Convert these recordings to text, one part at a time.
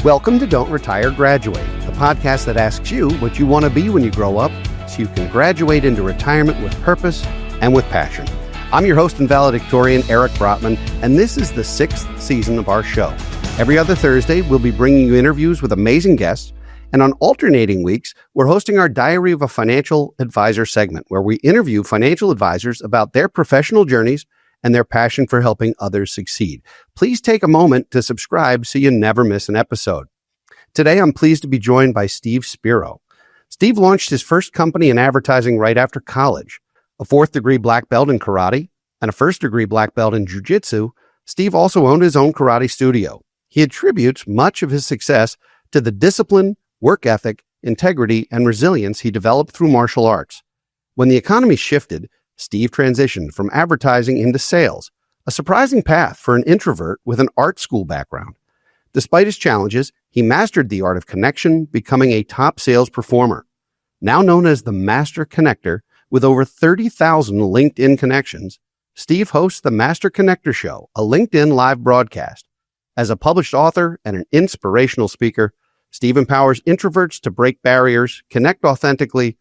Welcome to Don't Retire, Graduate, the podcast that asks you what you want to be when you grow up so you can graduate into retirement with purpose and with passion. I'm your host and valedictorian, Eric Brotman, and this is the 6th season of our show. Every other Thursday, we'll be bringing you interviews with amazing guests, and on alternating weeks, we're hosting our Diary of a Financial Advisor segment, where we interview financial advisors about their professional journeys and their passion for helping others succeed. Please take a moment to subscribe so you never miss an episode. Today, I'm pleased to be joined by Steve Spiro. Steve launched his first company in advertising right after college. A 4th-degree black belt in karate and a 1st-degree black belt in jiu-jitsu, Steve also owned his own karate studio. He attributes much of his success to the discipline, work ethic, integrity, and resilience he developed through martial arts. When the economy shifted, Steve transitioned from advertising into sales, a surprising path for an introvert with an art school background. Despite his challenges, he mastered the art of connection, becoming a top sales performer. Now known as the Master Connector, with over 30,000 LinkedIn connections, Steve hosts the Master Connector Show, a LinkedIn live broadcast. As a published author and an inspirational speaker, Steve empowers introverts to break barriers, connect authentically,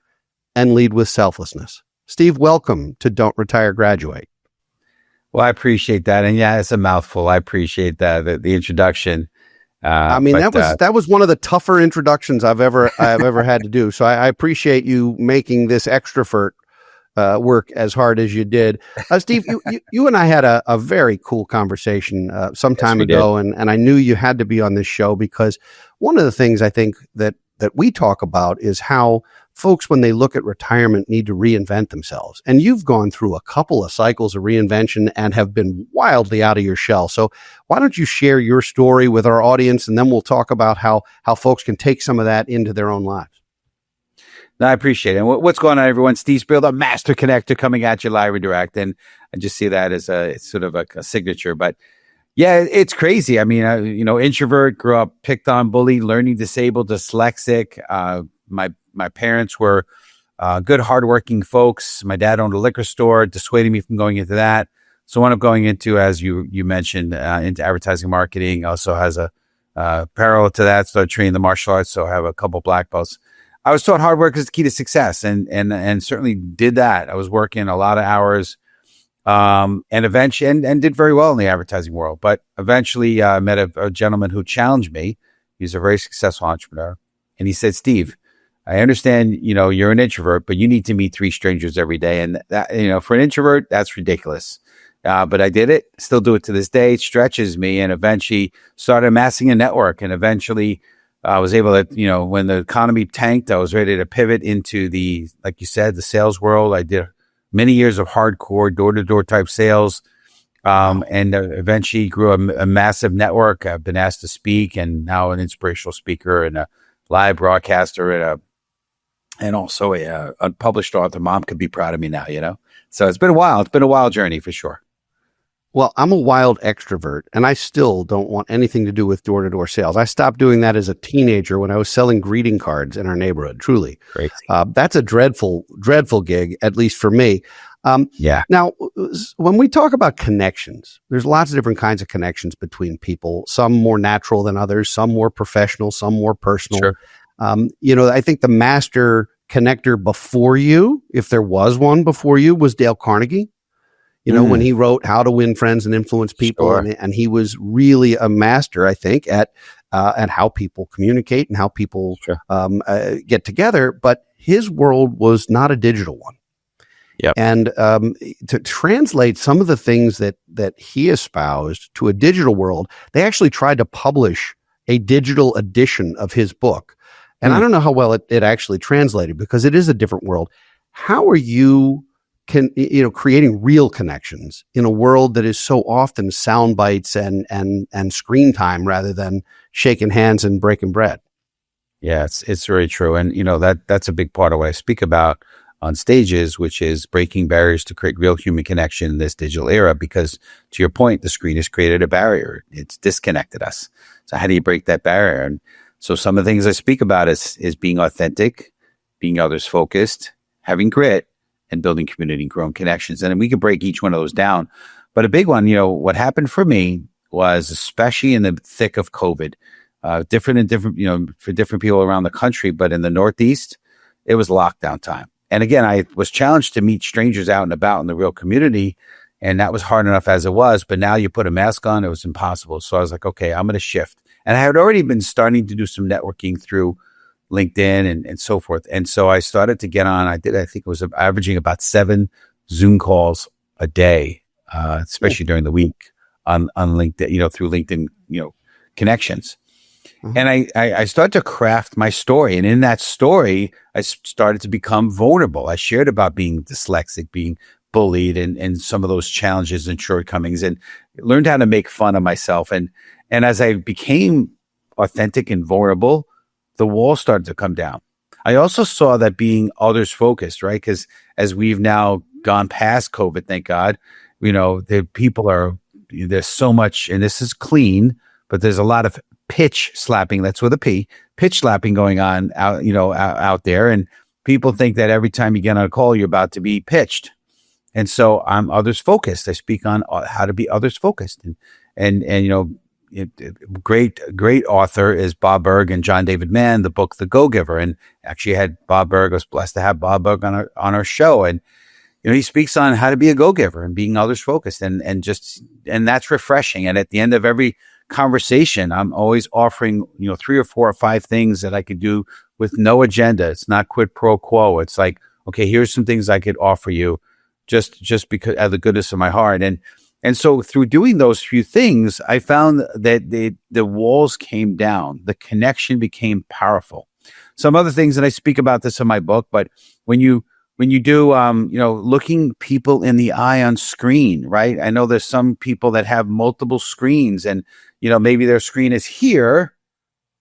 and lead with selflessness. Steve, welcome to Don't Retire, Graduate. Well, I appreciate that. And yeah, it's a mouthful. I appreciate that, the introduction. That was one of the tougher introductions I've ever had to do. So I appreciate you making this extrovert work as hard as you did. Steve, you and I had a very cool conversation some time ago, and I knew you had to be on this show because one of the things I think that we talk about is how folks, when they look at retirement, need to reinvent themselves. And you've gone through a couple of cycles of reinvention and have been wildly out of your shell. So why don't you share your story with our audience, and then we'll talk about how folks can take some of that into their own lives. No, I appreciate it. And what's going on, everyone? Steve Spiro, the Master Connector, coming at you live and direct. And I just see that as it's sort of a signature. But yeah, it's crazy. I mean, introvert, grew up picked on, bullied, learning disabled, dyslexic. My parents were good, hardworking folks. My dad owned a liquor store, dissuading me from going into that. So I wound up going into, as you mentioned, into advertising marketing. Also has a parallel to that, started training the martial arts. So I have a couple black belts. I was taught hard work is the key to success, and certainly did that. I was working a lot of hours, and eventually, and did very well in the advertising world. But eventually, met a gentleman who challenged me. He's a very successful entrepreneur, and he said, "Steve, I understand, you're an introvert, but you need to meet 3 strangers every day. And that, for an introvert, that's ridiculous. But I did it, still do it to this day. It stretches me, and eventually started amassing a network. And eventually I was able to, when the economy tanked, I was ready to pivot into like you said, the sales world. I did many years of hardcore door-to-door type sales. And eventually grew a massive network. I've been asked to speak, and now an inspirational speaker and a live broadcaster and also a unpublished author. Mom could be proud of me now, So it's been a while. It's been a wild journey for sure. Well, I'm a wild extrovert, and I still don't want anything to do with door-to-door sales. I stopped doing that as a teenager when I was selling greeting cards in our neighborhood, truly. Crazy. That's a dreadful, dreadful gig, at least for me. Yeah. Now, when we talk about connections, there's lots of different kinds of connections between people, some more natural than others, some more professional, some more personal. Sure. I think the master connector before you, if there was one before you, was Dale Carnegie. When he wrote How to Win Friends and Influence People, sure. and he was really a master, I think, at how people communicate and how people sure. Get together. But his world was not a digital one. Yep. And to translate some of the things that he espoused to a digital world, they actually tried to publish a digital edition of his book. And I don't know how well it actually translated, because it is a different world. How are you creating real connections in a world that is so often sound bites and screen time rather than shaking hands and breaking bread? Yeah, it's very true. And, that's a big part of what I speak about on stages, which is breaking barriers to create real human connection in this digital era. Because to your point, the screen has created a barrier. It's disconnected us. So how do you break that barrier? And so some of the things I speak about is being authentic, being others focused, having grit, and building community and growing connections. And we could break each one of those down. But a big one, what happened for me was, especially in the thick of COVID, different and different, for different people around the country. But in the Northeast, it was lockdown time. And again, I was challenged to meet strangers out and about in the real community. And that was hard enough as it was. But now you put a mask on, it was impossible. So I was like, okay, I'm going to shift. And I had already been starting to do some networking through LinkedIn and so forth. And so I started to get on. I think it was averaging about 7 Zoom calls a day, especially during the week on LinkedIn, through LinkedIn, connections. Mm-hmm. And I started to craft my story. And in that story, I started to become vulnerable. I shared about being dyslexic, being bullied and some of those challenges and shortcomings, and learned how to make fun of myself. And as I became authentic and vulnerable, the walls started to come down. I also saw that being others focused, right? Because as we've now gone past COVID, thank God, the people there's so much, and this is clean, but there's a lot of pitch slapping. That's with a P, pitch slapping going on out there. And people think that every time you get on a call, you're about to be pitched. And so I'm others focused. I speak on how to be others focused, and great author is Bob Berg and John David Mann, the book The Go-Giver. And actually had Bob Berg. I was blessed to have Bob Berg on our show, and he speaks on how to be a go-giver and being others focused, and that's refreshing. And at the end of every conversation, I'm always offering 3 or 4 or 5 things that I could do with no agenda. It's not quid pro quo. It's like, okay, here's some things I could offer you, just because out of the goodness of my heart. And so through doing those few things, I found that the walls came down. The connection became powerful. Some other things, and I speak about this in my book, but when you do, looking people in the eye on screen, right? I know there's some people that have multiple screens, and, maybe their screen is here.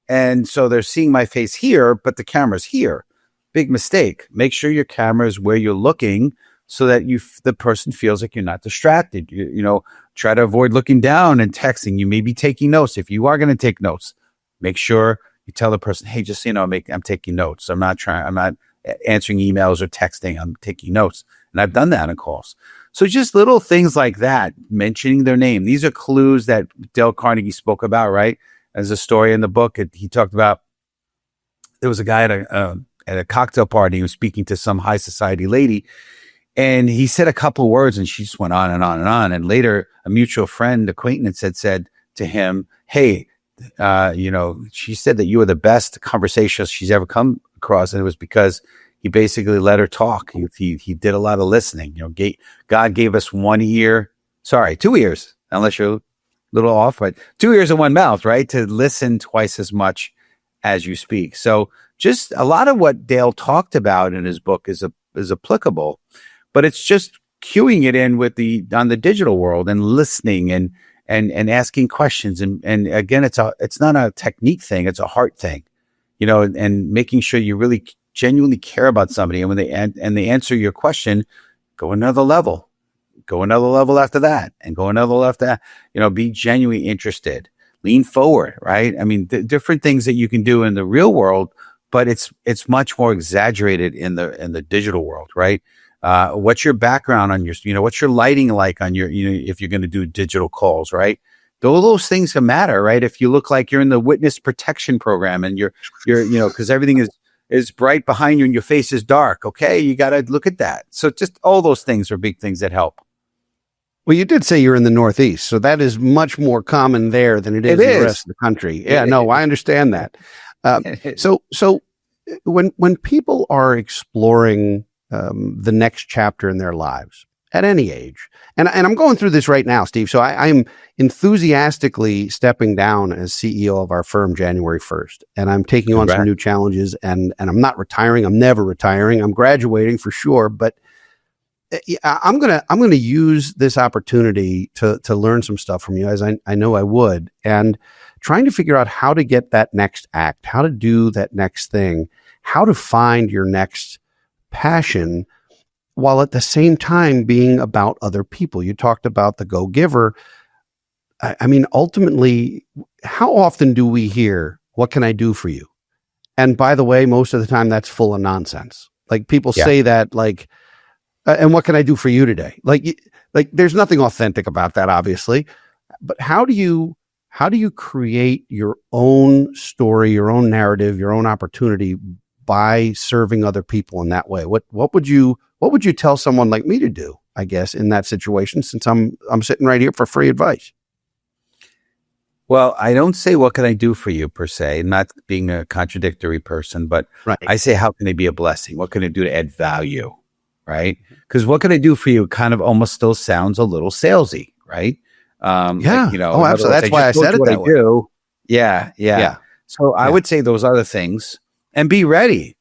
And so they're seeing my face here, but the camera's here. Big mistake. Make sure your camera is where you're looking, so that the person feels like you're not distracted. Try to avoid looking down and texting. You may be taking notes. If you are going to take notes, make sure you tell the person, hey, just I'm taking notes. I'm not answering emails or texting. I'm taking notes. And I've done that on calls. So just little things like that, mentioning their name. These are clues that Dale Carnegie spoke about, right? As a story in the book, he talked about, there was a guy at a cocktail party who was speaking to some high society lady. And he said a couple words, and she just went on and on and on. And later, a mutual friend, acquaintance, had said to him, hey, she said that you were the best conversationalist she's ever come across. And it was because he basically let her talk. He did a lot of listening. God gave us 2 ears, unless you're a little off, but 2 ears and 1 mouth, right? To listen twice as much as you speak. So just a lot of what Dale talked about in his book is applicable. But it's just cueing it in on the digital world and listening and asking questions. And again, it's not a technique thing. It's a heart thing, and making sure you really genuinely care about somebody. And when they answer your question, go another level after that, and go another level after that, be genuinely interested, lean forward, right? I mean, different things that you can do in the real world, but it's much more exaggerated in the digital world, right? What's your background on what's your lighting like on your, if you're going to do digital calls, right? Those things can matter, right? If you look like you're in the witness protection program and you're, cause everything is bright behind you and your face is dark. Okay. You got to look at that. So just all those things are big things that help. Well, you did say you're in the Northeast, so that is much more common there than it is in the rest of the country. Yeah, no, I understand that. So when people are exploring the next chapter in their lives at any age, and I'm going through this right now, Steve. So I'm enthusiastically stepping down as CEO of our firm January 1st, and I'm taking on some new challenges. And I'm not retiring. I'm never retiring. I'm graduating for sure, but I'm gonna use this opportunity to learn some stuff from you, as I know I would, and trying to figure out how to get that next act, how to do that next thing, how to find your next passion, while at the same time being about other people. You talked about the go-giver. I mean, ultimately, how often do we hear, "What can I do for you?" And by the way, most of the time that's full of nonsense. Like people say that, like, and what can I do for you today? Like there's nothing authentic about that, obviously. But how do you how do you create your own story, your own narrative, your own opportunity by serving other people in that way? What would you tell someone like me to do, I guess, in that situation, since I'm sitting right here for free advice? Well, I don't say, what can I do for you per se, not being a contradictory person, but Right. I say, how can I be a blessing? What can I do to add value? Right. Because what can I do for you kind of almost still sounds a little salesy. Right. Yeah. Like, Oh, in other absolutely. words, That's why I just told said you it what that I way. do. Yeah. Yeah. So I Yeah. would say those other things and be ready.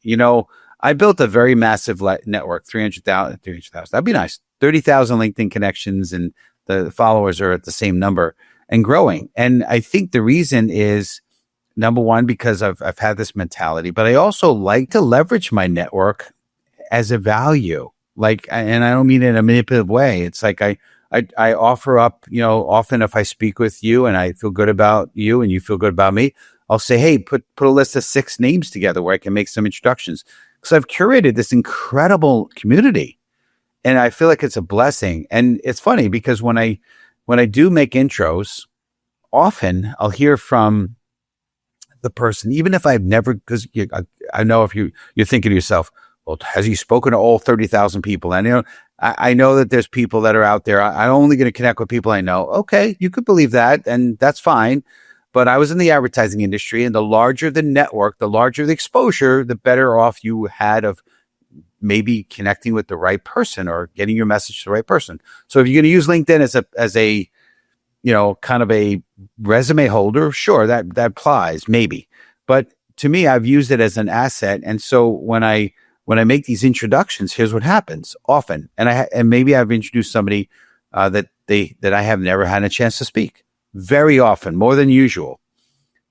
I built a very massive network, 300,000, that'd be nice. 30,000 LinkedIn connections, and the followers are at the same number and growing. And I think the reason is, number one, because I've had this mentality, but I also like to leverage my network as a value. And I don't mean it in a manipulative way. It's like I offer up, often if I speak with you and I feel good about you and you feel good about me, I'll say, hey, put a list of 6 names together where I can make some introductions. Because I've curated this incredible community and I feel like it's a blessing. And it's funny because when I do make intros, often I'll hear from the person, even if I've never, because I know if you're thinking to yourself, well, has he spoken to all 30,000 people? And, I know that there's people that are out there. I'm only going to connect with people I know. Okay, you could believe that, and that's fine. But I was in the advertising industry, and the larger the network, the larger the exposure, the better off you had of maybe connecting with the right person or getting your message to the right person. So if you're going to use LinkedIn as a kind of a resume holder, sure, that applies maybe. But to me, I've used it as an asset. And so when I make these introductions, here's what happens often. And maybe I've introduced somebody that I have never had a chance to speak. Very often, more than usual,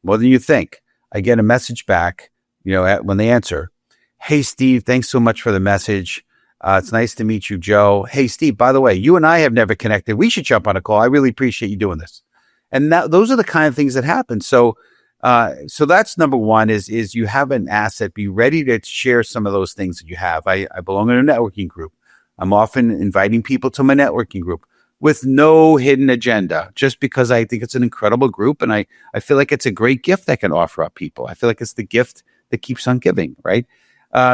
more than you think. I get a message back, when they answer, hey, Steve, thanks so much for the message. It's nice to meet you, Joe. Hey, Steve, by the way, you and I have never connected. We should jump on a call. I really appreciate you doing this. And those are the kind of things that happen. So that's number one is you have an asset. Be ready to share some of those things that you have. I belong in a networking group. I'm often inviting people to my networking group with no hidden agenda, just because I think it's an incredible group. And I feel like it's a great gift I can offer up people. I feel like it's the gift that keeps on giving, right?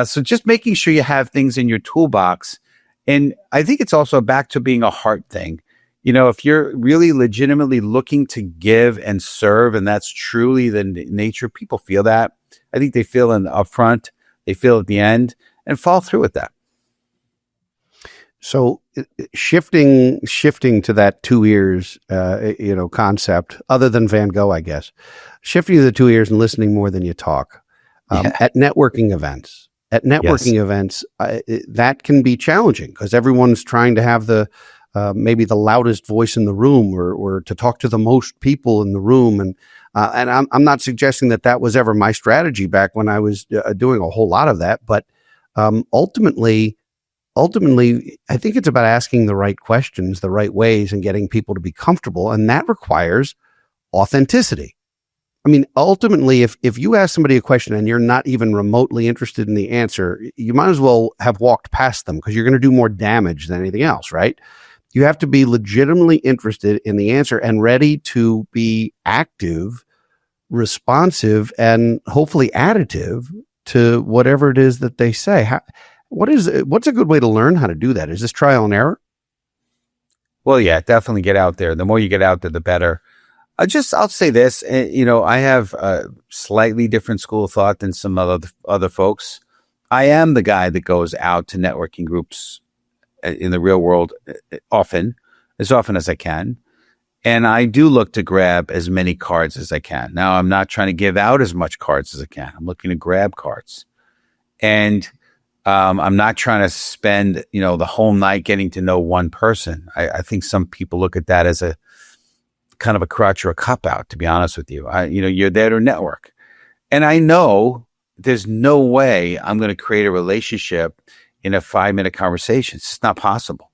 So just making sure you have things in your toolbox. And I think it's also back to being a heart thing. If you're really legitimately looking to give and serve, and that's truly the nature, people feel that. I think they feel in the upfront, they feel at the end, and follow through with that. So shifting to that 2 ears, concept, other than Van Gogh, I guess, shifting to the 2 ears and listening more than you talk. At networking events, that can be challenging because everyone's trying to have the maybe the loudest voice in the room or to talk to the most people in the room. And I'm not suggesting that was ever my strategy back when I was doing a whole lot of that. But ultimately, I think it's about asking the right questions, the right ways, and getting people to be comfortable. And that requires authenticity. I mean, ultimately, if you ask somebody a question and you're not even remotely interested in the answer, you might as well have walked past them because you're going to do more damage than anything else, right? You have to be legitimately interested in the answer and ready to be active, responsive, and hopefully additive to whatever it is that they say. What's a good way to learn how to do that? Is this trial and error? Well, yeah, definitely get out there. The more you get out there, the better. I'll say this, I have a slightly different school of thought than some other folks. I am the guy that goes out to networking groups in the real world as often as I can. And I do look to grab as many cards as I can. Now, I'm not trying to give out as much cards as I can. I'm looking to grab cards. And I'm not trying to spend, the whole night getting to know one person. I think some people look at that as a kind of a crutch or a cop out, to be honest with you. You're there to network. And I know there's no way I'm going to create a relationship in a 5-minute conversation. It's just not possible.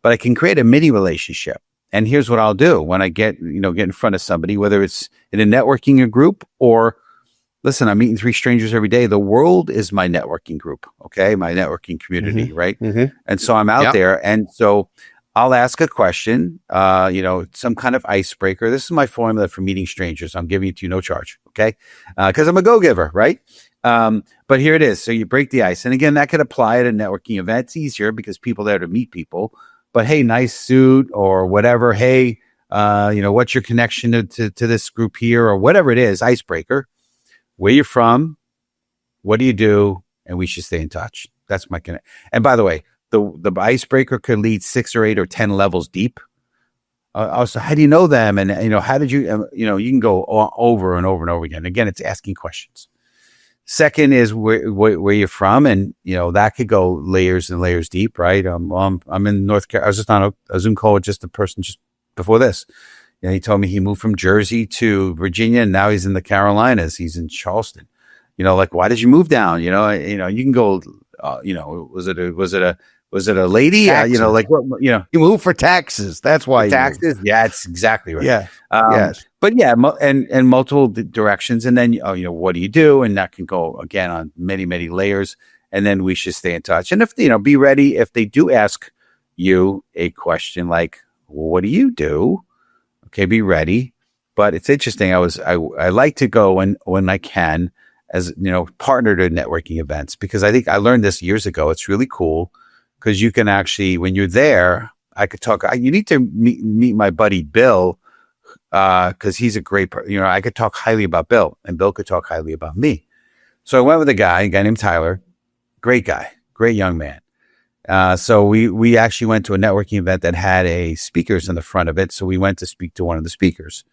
But I can create a mini relationship. And here's what I'll do when I get in front of somebody, whether it's in a networking group or, listen, I'm meeting 3 strangers every day. The world is my networking group, okay? My networking community, right? Mm-hmm. And so I'm out there. And so I'll ask a question, some kind of icebreaker. This is my formula for meeting strangers. I'm giving it to you no charge, okay? Because I'm a go-giver, right? But here it is. So you break the ice. And again, that could apply at a networking event. It's easier because people are there to meet people. But hey, nice suit or whatever. Hey, what's your connection to this group here or whatever it is, icebreaker. Where you're from, what do you do? And we should stay in touch. That's my connect. And by the way, the icebreaker could lead 6 or 8 or 10 levels deep. Also, how do you know them? And, how did you, you can go over and over and over again. Again, it's asking questions. Second is where you're from. And, that could go layers and layers deep, right? I'm in North Carolina. I was just on a Zoom call with just a person just before this. He told me he moved from Jersey to Virginia and now he's in the Carolinas. He's in Charleston. Why did you move down? You can go, was it a lady? You move for taxes. That's why taxes. Yeah, that's exactly right. Yeah. Yes. But yeah, and multiple directions. And then, what do you do? And that can go again on many, many layers. And then we should stay in touch. And if, be ready if they do ask you a question like, well, what do you do? Okay, be ready. But it's interesting. I like to go when I can as, partner to networking events, because I think I learned this years ago. It's really cool because you can actually, when you're there, I could talk. You need to meet my buddy Bill because he's a great, I could talk highly about Bill and Bill could talk highly about me. So I went with a guy named Tyler, great guy, great young man. So we actually went to a networking event that had a speakers in the front of it. So we went to speak to one of the speakers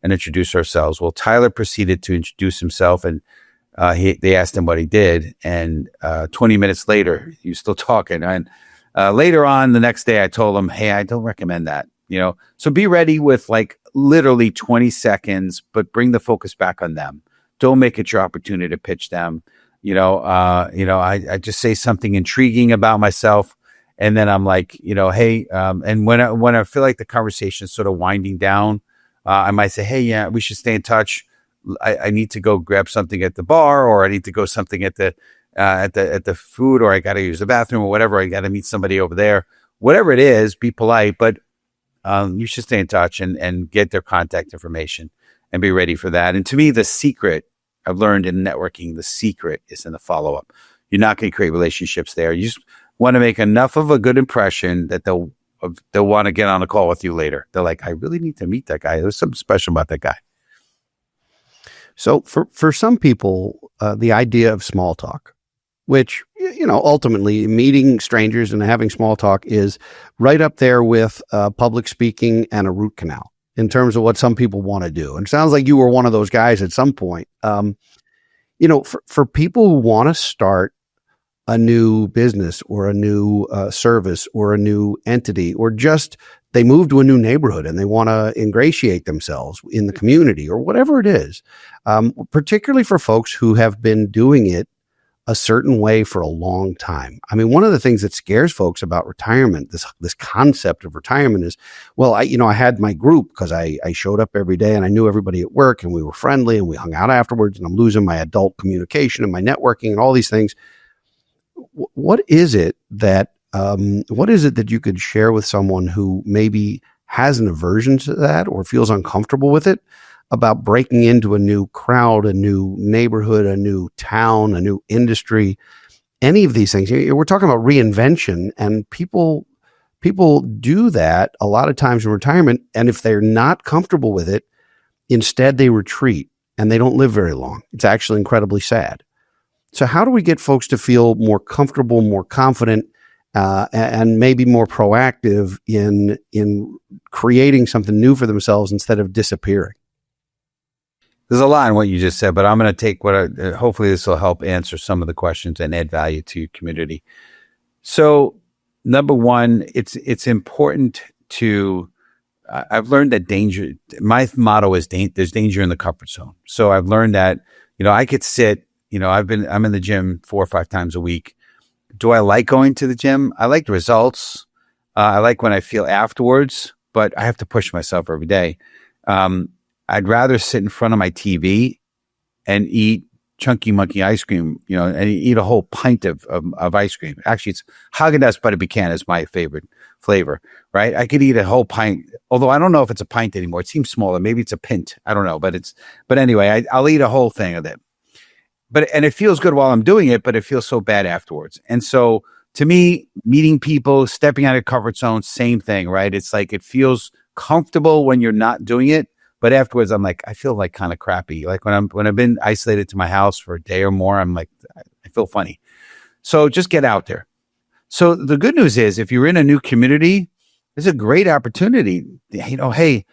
and introduce ourselves. Well, Tyler proceeded to introduce himself and they asked him what he did. And 20 minutes later, he was still talking. And later on the next day, I told him, hey, I don't recommend that. So be ready with literally 20 seconds, but bring the focus back on them. Don't make it your opportunity to pitch them. I just say something intriguing about myself. And then I'm like, hey, and when I feel like the conversation is sort of winding down, I might say, hey, yeah, we should stay in touch. I need to go grab something at the bar, or I need to go something at the food, or I got to use the bathroom or whatever. I got to meet somebody over there, whatever it is, be polite, but you should stay in touch and get their contact information and be ready for that. And to me, the secret I've learned in networking, the secret is in the follow-up. You're not going to create relationships there. You just want to make enough of a good impression that they'll want to get on a call with you later. They're like, I really need to meet that guy. There's something special about that guy. So for some people, the idea of small talk, which, ultimately meeting strangers and having small talk is right up there with public speaking and a root canal in terms of what some people want to do. And it sounds like you were one of those guys at some point. For people who want to start a new business or a new service or a new entity, or just they move to a new neighborhood and they want to ingratiate themselves in the community or whatever it is, particularly for folks who have been doing it a certain way for a long time. I mean, one of the things that scares folks about retirement, this concept of retirement is, well, I had my group because I showed up every day and I knew everybody at work and we were friendly and we hung out afterwards, and I'm losing my adult communication and my networking and all these things. What is it that you could share with someone who maybe has an aversion to that or feels uncomfortable with it, about breaking into a new crowd, a new neighborhood, a new town, a new industry, any of these things? We're talking about reinvention, and people do that a lot of times in retirement. And if they're not comfortable with it, instead they retreat and they don't live very long. It's actually incredibly sad. So how do we get folks to feel more comfortable, more confident, and maybe more proactive in creating something new for themselves instead of disappearing? There's a lot in what you just said, but I'm going to take hopefully this will help answer some of the questions and add value to your community. So number one, it's important to, I've learned that danger, my motto is there's danger in the comfort zone. So I've learned that, I could sit, I'm in the gym 4 or 5 times a week. Do I like going to the gym? I like the results. I like when I feel afterwards, but I have to push myself every day. I'd rather sit in front of my TV and eat chunky monkey ice cream, and eat a whole pint of ice cream. Actually, it's Haagen-Dazs Butter Pecan is my favorite flavor, right? I could eat a whole pint, although I don't know if it's a pint anymore. It seems smaller. Maybe it's a pint. I don't know, but anyway, I'll eat a whole thing of it. And it feels good while I'm doing it, but it feels so bad afterwards. And so to me, meeting people, stepping out of your comfort zone, same thing, right? It's like, it feels comfortable when you're not doing it, but afterwards I'm like, I feel like kind of crappy. Like when I've been isolated to my house for a day or more, I'm like, I feel funny. So just get out there. So the good news is, if you're in a new community, it's a great opportunity. Hey,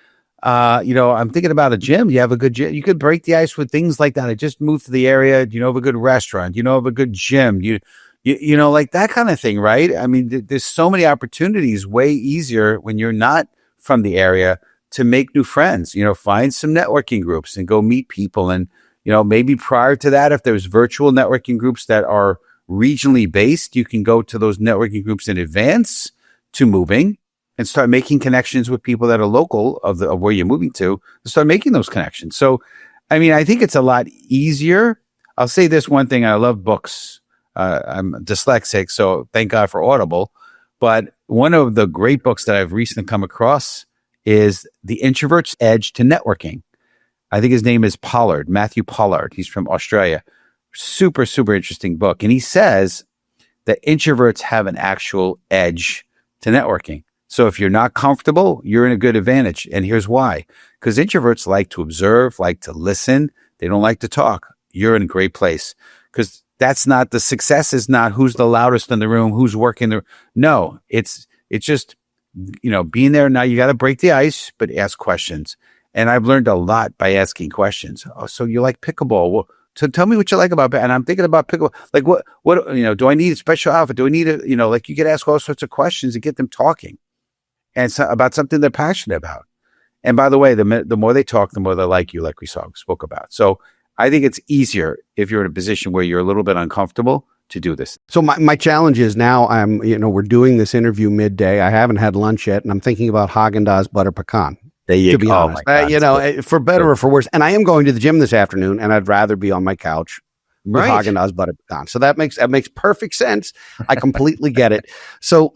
I'm thinking about a gym. You have a good gym. You could break the ice with things like that. I just moved to the area. You know, of a good restaurant. You know, of a good gym. You like that kind of thing, right? I mean, there's so many opportunities. Way easier when you're not from the area to make new friends. Find some networking groups and go meet people. And maybe prior to that, if there's virtual networking groups that are regionally based, you can go to those networking groups in advance to moving and start making connections with people that are local of where you're moving to start making those connections. So, I mean, I think it's a lot easier. I'll say this one thing. I love books. I'm dyslexic, so thank God for Audible. But one of the great books that I've recently come across is The Introvert's Edge to Networking. I think his name is Pollard, Matthew Pollard. He's from Australia. Super, super interesting book. And he says that introverts have an actual edge to networking. So if you're not comfortable, you're in a good advantage. And here's why. Because introverts like to observe, like to listen. They don't like to talk. You're in a great place. Because that's not, the success is not who's the loudest in the room, who's working the, no, it's just, being there. Now you got to break the ice, but ask questions. And I've learned a lot by asking questions. Oh, so you like pickleball? Well, so tell me what you like about it. And I'm thinking about pickleball. Like what, do I need a special outfit? Do I need like you could ask all sorts of questions and get them talking and about something they're passionate about. And by the way, the more they talk, the more they like you, like we spoke about. So I think it's easier if you're in a position where you're a little bit uncomfortable to do this. So my challenge is now we're doing this interview midday. I haven't had lunch yet, and I'm thinking about Haagen-Dazs Butter Pecan. There you to be go. honest, for better or for worse. And I am going to the gym this afternoon, and I'd rather be on my couch with Haagen-Dazs Butter Pecan. So that makes perfect sense. I completely get it. So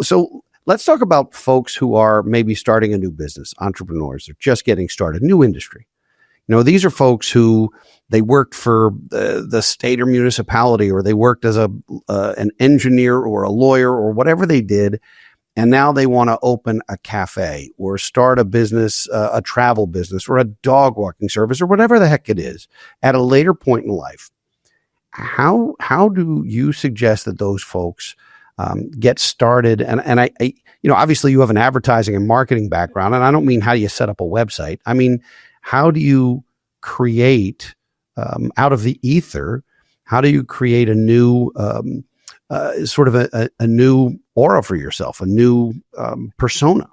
let's talk about folks who are maybe starting a new business, entrepreneurs. They're just getting started, new industry. These are folks who they worked for the state or municipality, or they worked as an engineer or a lawyer or whatever they did. And now they want to open a cafe or start a business, a travel business or a dog walking service or whatever the heck it is at a later point in life. How do you suggest that those folks get started? And I obviously you have an advertising and marketing background, and I don't mean how do you set up a website. I mean, how do you create out of the ether? How do you create a new sort of a new aura for yourself, a new persona?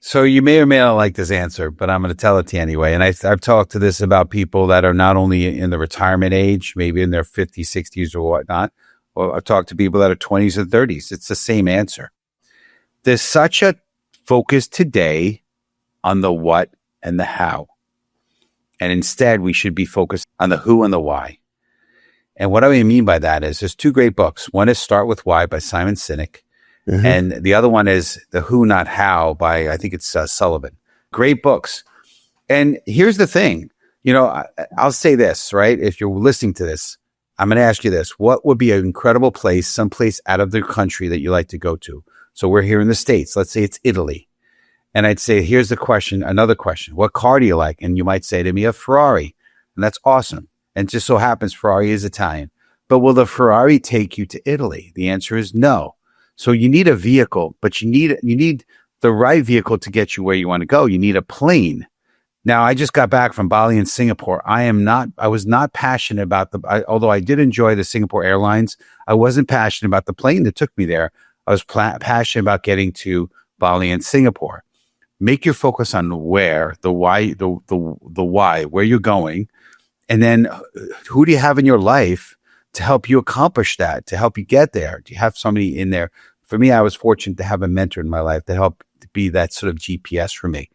So you may or may not like this answer, but I'm going to tell it to you anyway. And I've talked to this about people that are not only in the retirement age, maybe in their 50s, 60s or whatnot, or I've talked to people that are 20s and 30s. It's the same answer. There's such a focus today on the what and the how. And instead, we should be focused on the who and the why. And what I mean by that is there's two great books. One is Start With Why by Simon Sinek. Mm-hmm. And the other one is The Who, Not How by, I think it's Sullivan. Great books. And here's the thing, I'll say this, right? If you're listening to this, I'm going to ask you this. What would be an incredible place, someplace out of the country that you like to go to? So we're here in the States. Let's say it's Italy. And I'd say, here's the question, another question. What car do you like? And you might say to me, a Ferrari. And that's awesome. And it just so happens Ferrari is Italian. But will the Ferrari take you to Italy? The answer is no. So you need a vehicle, but you need the right vehicle to get you where you want to go. You need a plane. Now, I just got back from Bali and Singapore. I was not passionate about although I did enjoy the Singapore Airlines, I wasn't passionate about the plane that took me there. I was passionate about getting to Bali and Singapore. Make your focus on where, the why, the why, where you're going. And then who do you have in your life to help you accomplish that, to help you get there? Do you have somebody in there? For me, I was fortunate to have a mentor in my life to help be that sort of GPS for me.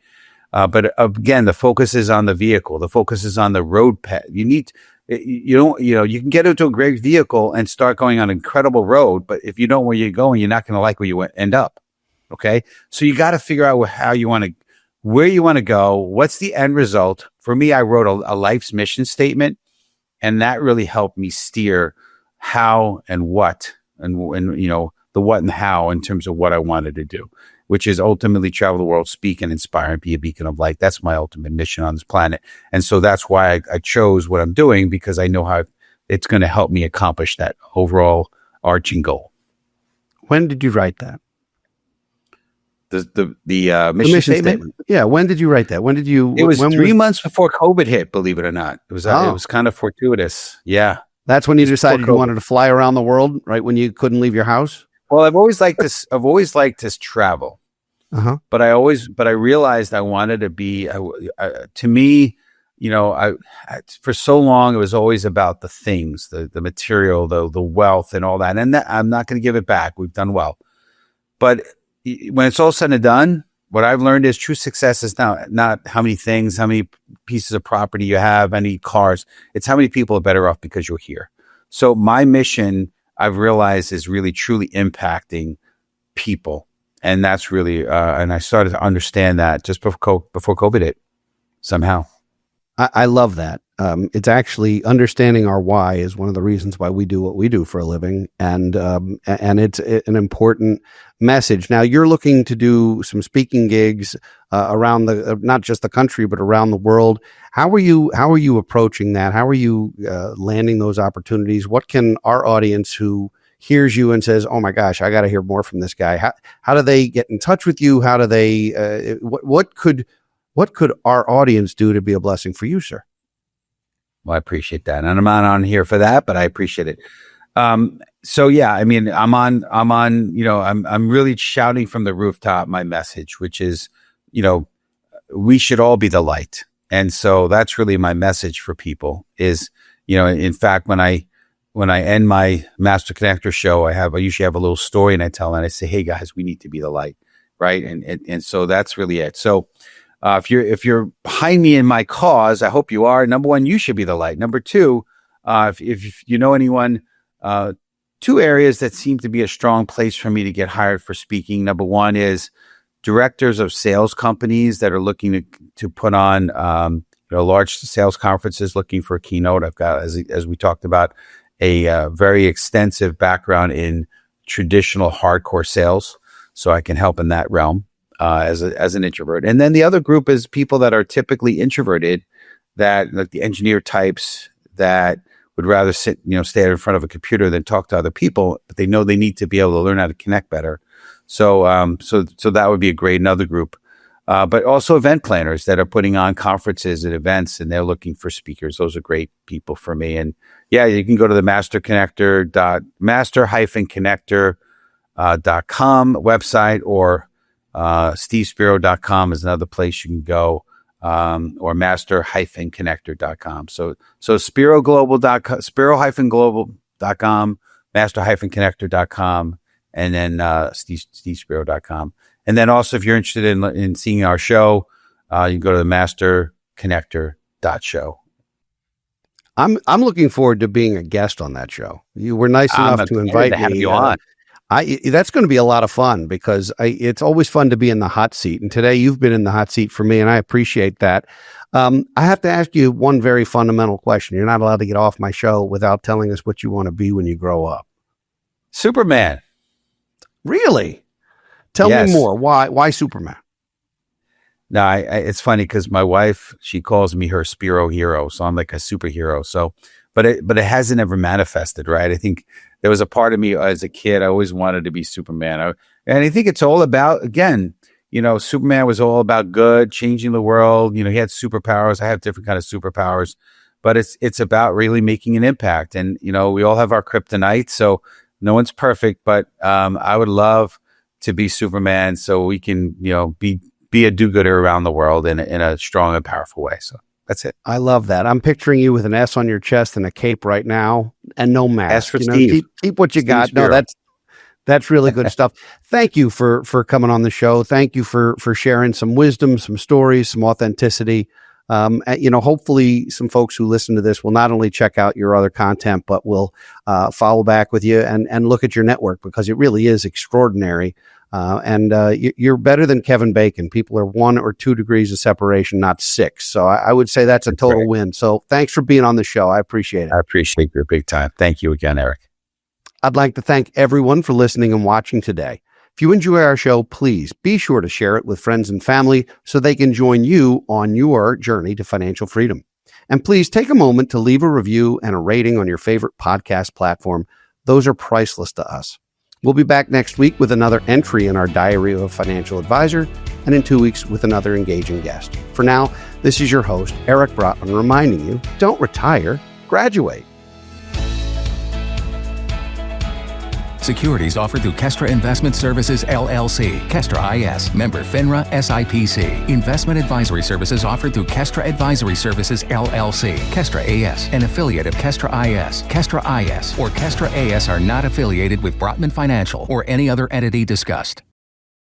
But again, the focus is on the vehicle. The focus is on the road path. You can get into a great vehicle and start going on an incredible road. But if you don't know where you're going, you're not going to like where you end up. Okay. So you got to figure out where you want to go. What's the end result? For me, I wrote a life's mission statement, and that really helped me steer how and what, and the what and how in terms of what I wanted to do, which is ultimately travel the world, speak and inspire and be a beacon of light. That's my ultimate mission on this planet. And so that's why I chose what I'm doing, because I know how it's going to help me accomplish that overall arching goal. When did you write that? The mission statement? Yeah. When did you write that? When did you? It was 3 months before COVID hit, believe it or not. It was kind of fortuitous. Yeah. That's when you decided you wanted to fly around the world, right? When you couldn't leave your house? Well, I've always liked this. I've always liked to travel, but I realized I wanted to be. To me, for so long it was always about the things, the material, the wealth, and all that. And I'm not going to give it back. We've done well, but when it's all said and done, what I've learned is true success is not how many things, how many pieces of property you have, how many cars. It's how many people are better off because you're here. So my mission, I've realized, is really truly impacting people. And that's really, and I started to understand that just before COVID hit somehow. I love that. It's actually understanding our why is one of the reasons why we do what we do for a living. And it's an important message. Now you're looking to do some speaking gigs around not just the country, but around the world. How are you approaching that? How are you landing those opportunities? What can our audience who hears you and says, "Oh my gosh, I got to hear more from this guy"? How do they get in touch with you? How do they? What could our audience do to be a blessing for you, sir? Well, I appreciate that. And I'm not on here for that, but I appreciate it. So yeah, I mean, I'm really shouting from the rooftop my message, which is, we should all be the light. And so that's really my message for people is, in fact, when I end my Master Connector show, I usually have a little story and I tell, and I say, "Hey guys, we need to be the light." Right. And so that's really it. So, if you're behind me in my cause, I hope you are. Number one, you should be the light. Number two, if you know anyone, two areas that seem to be a strong place for me to get hired for speaking. Number one is directors of sales companies that are looking to put on, large sales conferences, looking for a keynote. I've got, as we talked about, a very extensive background in traditional hardcore sales, so I can help in that realm. As an introvert. And then the other group is people that are typically introverted, that like the engineer types that would rather stay in front of a computer than talk to other people, but they know they need to be able to learn how to connect better. So that would be another group. But also event planners that are putting on conferences and events, and they're looking for speakers. Those are great people for me. And yeah, you can go to the master-connector.com website, or stevespiro.com is another place you can go, or master-connector.com. So Spiro-global.com, master-connector.com, and then stevespiro.com. And then also, if you're interested in seeing our show, you can go to the masterconnector.show. I'm looking forward to being a guest on that show. You were nice enough to invite me. Have you on. That's going to be a lot of fun, because it's always fun to be in the hot seat. And today you've been in the hot seat for me, and I appreciate that. I have to ask you one very fundamental question. You're not allowed to get off my show without telling us what you want to be when you grow up. Superman. Really? Tell me more. Why Superman? No, it's funny because my wife, she calls me her Spiro hero. So I'm like a superhero. So, but it hasn't ever manifested, right? I think there was a part of me as a kid, I always wanted to be Superman. And I think it's all about, again, Superman was all about good, changing the world. He had superpowers. I have different kind of superpowers, but it's about really making an impact. And, we all have our kryptonite, so no one's perfect, but I would love to be Superman so we can, be a do-gooder around the world in a strong and powerful way. So that's it. I love that. I'm picturing you with an S on your chest and a cape right now, and no mask. S for Steve. Keep what you got. Spiro. No, That's really good stuff. Thank you for coming on the show. Thank you for sharing some wisdom, some stories, some authenticity. Hopefully some folks who listen to this will not only check out your other content, but will follow back with you and look at your network, because it really is extraordinary. You're better than Kevin Bacon. People are 1 or 2 degrees of separation, not 6. So I would say that's a total win. So thanks for being on the show. I appreciate it. I appreciate your big time. Thank you again, Eric. I'd like to thank everyone for listening and watching today. If you enjoy our show, please be sure to share it with friends and family so they can join you on your journey to financial freedom. And please take a moment to leave a review and a rating on your favorite podcast platform. Those are priceless to us. We'll be back next week with another entry in our Diary of a Financial Advisor, and in 2 weeks with another engaging guest. For now, this is your host, Eric Brotman, reminding you, don't retire, graduate. Securities offered through Kestra Investment Services, LLC. Kestra IS. Member FINRA SIPC. Investment advisory services offered through Kestra Advisory Services, LLC. Kestra AS. An affiliate of Kestra IS. Kestra IS or Kestra AS are not affiliated with Brotman Financial or any other entity discussed.